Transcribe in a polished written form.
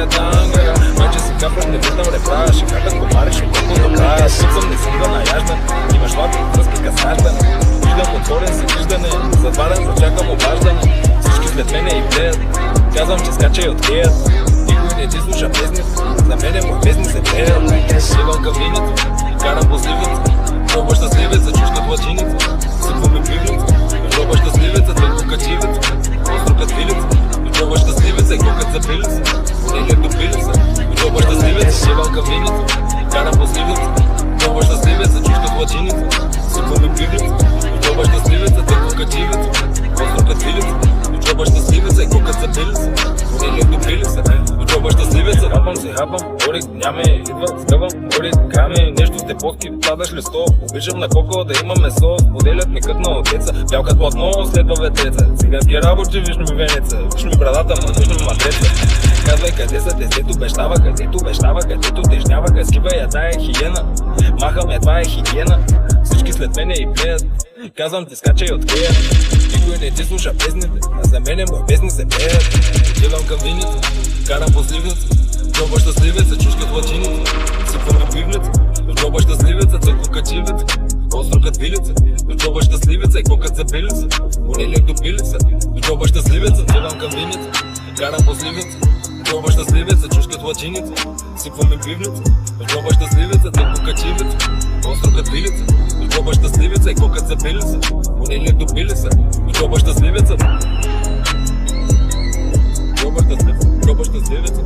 танга. Маче си капаш, не виждам ребра. Ще капят комари, ще колко добра. Сипсам не симва наяждан. Имаш лапи, връзки касаждан. Виждам отворен си виждане. Затварям, зачакам обаждане. Всички след мене и плеят. Казвам, че скача и открият. Никой не ти слуша песни. За мене мой песни се пеят. Шивам към винето, карам по сливица. Роба щастливеца, чушкат лъчиница. Сипваме пивница. Роба щастливеца, тънко качивеца. Остро кът вилица. Роба щастливеца и кукът за пилица. Понеделник до пилица. Роба щастливеца, шивам към винето, карам по сливица. Роба щастливеца, чушкат лъчиница. Сипваме пивница. Роба щастливеца, тънко качивеца. Остро кът вилица. Роба щастливеца и кукът за пилица. Понеделник до пилица. Роба щастливеца, хапам се хапам. Орик няме, идва, скъвам, орик каме. Нещо сте подки, падаш ли сто. Обичам на коко да има месо. Споделят ми кът на отеца. Бял кът платно, следва ветреца. Цигански работи, виж ми венеца. Виж ми брадата, ма виж ми матреца. Казвай къде са те, дето бещава, където тежнява. Скива я тая хиена. Махам я, това е хигиена. Всички след мене и плеят. Казвам ти скача и открият. Никой не ти слуша песните, а за мене мой песни се пеят. Отивам към виница, карам по сливница. Роба щастливеца, чушкат лъчиница. Сипваме пивница. Роба щастливеца, тънко качивеца. Остро кът вилица. Роба щастливеца и кукът за пилица. Понеделник до пилица. Роба щастливеца, отивам към виница, карам по сливница. Роба щастливеца, чушкат лъчиница. Сипваме пивница. Роба щастливеца, тънко качивеца. Остро кът вилица. Роба щастливеца и кукът за пилица. Понеделник до пилица. Роба щастливеца. Роба щастливеца.